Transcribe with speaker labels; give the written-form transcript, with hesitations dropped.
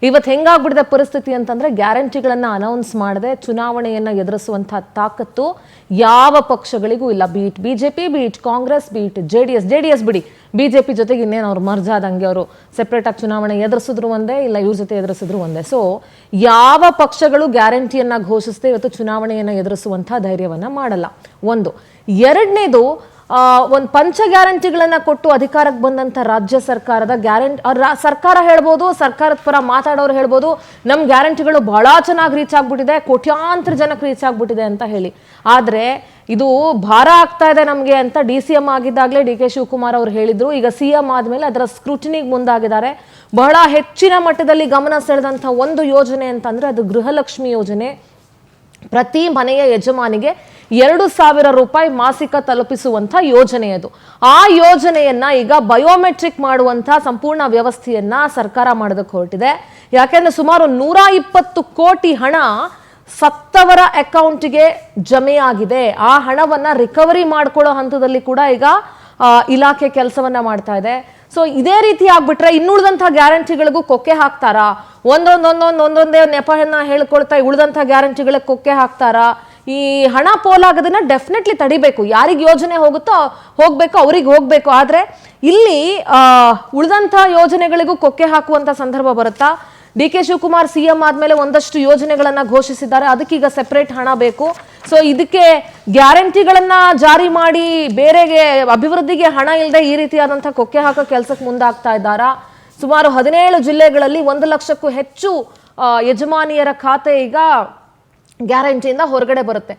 Speaker 1: ಇವತ್ತು ಹೆಂಗಾಗ್ಬಿಡಿದ ಪರಿಸ್ಥಿತಿ ಅಂತಂದ್ರೆ ಗ್ಯಾರಂಟಿಗಳನ್ನ ಅನೌನ್ಸ್ ಮಾಡದೆ ಚುನಾವಣೆಯನ್ನ ಎದುರಿಸುವಂತ ತಾಕತ್ತು ಯಾವ ಪಕ್ಷಗಳಿಗೂ ಇಲ್ಲ. Beat BJP, beat Congress, beat JDS ಬಿಡಿ, ಬಿಜೆಪಿ ಜೊತೆಗೆ ಇನ್ನೇನು ಅವ್ರು ಮರ್ಜ್ ಆದಂಗೆ ಅವರು ಸೆಪರೇಟ್ ಆಗಿ ಚುನಾವಣೆ ಎದುರಿಸಿದ್ರು ಒಂದೇ, ಇಲ್ಲ ಇವ್ರ ಜೊತೆ ಎದುರಿಸಿದ್ರು ಒಂದೇ. ಸೊ ಯಾವ ಪಕ್ಷಗಳು ಗ್ಯಾರಂಟಿಯನ್ನ ಘೋಷಿಸದೆ ಇವತ್ತು ಚುನಾವಣೆಯನ್ನ ಎದುರಿಸುವಂತ ಧೈರ್ಯವನ್ನ ಮಾಡಲ್ಲ. ಒಂದು. ಎರಡನೇದು, ಒಂದು ಪಂಚ ಗ್ಯಾರಂಟಿಗಳನ್ನ ಕೊಟ್ಟು ಅಧಿಕಾರಕ್ಕೆ ಬಂದಂತ ರಾಜ್ಯ ಸರ್ಕಾರದ ಸರ್ಕಾರ ಹೇಳ್ಬೋದು, ಸರ್ಕಾರದ ಪರ ಮಾತಾಡೋರು ಹೇಳ್ಬೋದು, ನಮ್ಮ ಗ್ಯಾರಂಟಿಗಳು ಬಹಳ ಚೆನ್ನಾಗಿ ರೀಚ್ ಆಗ್ಬಿಟ್ಟಿದೆ, ಕೋಟ್ಯಾಂತರ ಜನಕ್ಕೆ ರೀಚ್ ಆಗ್ಬಿಟ್ಟಿದೆ ಅಂತ ಹೇಳಿ. ಆದ್ರೆ ಇದು ಭಾರ ಆಗ್ತಾ ಇದೆ ನಮಗೆ ಅಂತ DCM ಆಗಿದ್ದಾಗಲೇ DK ಶಿವಕುಮಾರ್ ಅವರು ಹೇಳಿದ್ರು. ಈಗ CM ಆದ್ಮೇಲೆ ಅದರ ಸ್ಕ್ರೂಟಿನಿಗೆ ಮುಂದಾಗಿದ್ದಾರೆ. ಬಹಳ ಹೆಚ್ಚಿನ ಮಟ್ಟದಲ್ಲಿ ಗಮನ ಸೆಳೆದಂತ ಒಂದು ಯೋಜನೆ ಅಂತಂದ್ರೆ ಅದು ಗೃಹಲಕ್ಷ್ಮಿ ಯೋಜನೆ. ಪ್ರತಿ ಮನೆಯ ಯಜಮಾನಿಗೆ 2,000 ರೂಪಾಯಿ ಮಾಸಿಕ ತಲುಪಿಸುವಂತ ಯೋಜನೆ ಅದು. ಆ ಯೋಜನೆಯನ್ನ ಈಗ ಬಯೋಮೆಟ್ರಿಕ್ ಮಾಡುವಂತ ಸಂಪೂರ್ಣ ವ್ಯವಸ್ಥೆಯನ್ನ ಸರ್ಕಾರ ಮಾಡೋದಕ್ಕೆ ಹೊರಟಿದೆ. ಯಾಕೆಂದ್ರೆ ಸುಮಾರು 120 ಕೋಟಿ ಹಣ ಸತ್ತವರ ಅಕೌಂಟ್ಗೆ ಜಮೆಯಾಗಿದೆ. ಆ ಹಣವನ್ನ ರಿಕವರಿ ಮಾಡ್ಕೊಳ್ಳೋ ಹಂತದಲ್ಲಿ ಕೂಡ ಈಗ ಇಲಾಖೆ ಕೆಲಸವನ್ನ ಮಾಡ್ತಾ ಇದೆ. ಸೊ ಇದೇ ರೀತಿ ಆಗ್ಬಿಟ್ರೆ ಇನ್ನುಳಿದಂತಹ ಗ್ಯಾರಂಟಿಗಳಿಗೂ ಕೊಕ್ಕೆ ಹಾಕ್ತಾರಾ? ಒಂದೊಂದೇ ನೆಪವನ್ನ ಹೇಳ್ಕೊಳ್ತಾ ಉಳಿದಂತಹ ಗ್ಯಾರಂಟಿಗಳಿಗೆ ಕೊಕ್ಕೆ ಹಾಕ್ತಾರಾ? ಈ ಹಣ ಪೋಲಾಗೋದನ್ನ ಡೆಫಿನೆಟ್ಲಿ ತಡಿಬೇಕು. ಯಾರಿಗೆ ಯೋಜನೆ ಹೋಗುತ್ತೋ ಹೋಗ್ಬೇಕು, ಅವ್ರಿಗೆ ಹೋಗ್ಬೇಕು. ಆದ್ರೆ ಇಲ್ಲಿ ಉಳಿದಂತಹ ಯೋಜನೆಗಳಿಗೂ ಕೊಕ್ಕೆ ಹಾಕುವಂತ ಸಂದರ್ಭ ಬರುತ್ತಾ? DK ಶಿವಕುಮಾರ್ CM ಆದ್ಮೇಲೆ ಒಂದಷ್ಟು ಯೋಜನೆಗಳನ್ನ ಘೋಷಿಸಿದ್ದಾರೆ, ಅದಕ್ಕೀಗ ಸೆಪರೇಟ್ ಹಣ ಬೇಕು. ಸೊ ಇದಕ್ಕೆ ಗ್ಯಾರಂಟಿಗಳನ್ನ ಜಾರಿ ಮಾಡಿ ಬೇರೆಗೆ ಅಭಿವೃದ್ಧಿಗೆ ಹಣ ಇಲ್ಲದೆ ಈ ರೀತಿಯಾದಂತಹ ಕೊಕ್ಕೆ ಹಾಕೋ ಕೆಲಸಕ್ಕೆ ಮುಂದಾಗ್ತಾ ಇದ್ದಾರಾ? ಸುಮಾರು 17 ಜಿಲ್ಲೆಗಳಲ್ಲಿ 1 ಲಕ್ಷಕ್ಕೂ ಹೆಚ್ಚು ಯಜಮಾನಿಯರ ಖಾತೆ ಈಗ ಗ್ಯಾರಂಟಿಯಿಂದ ಹೊರಗಡೆ ಬರುತ್ತೆ.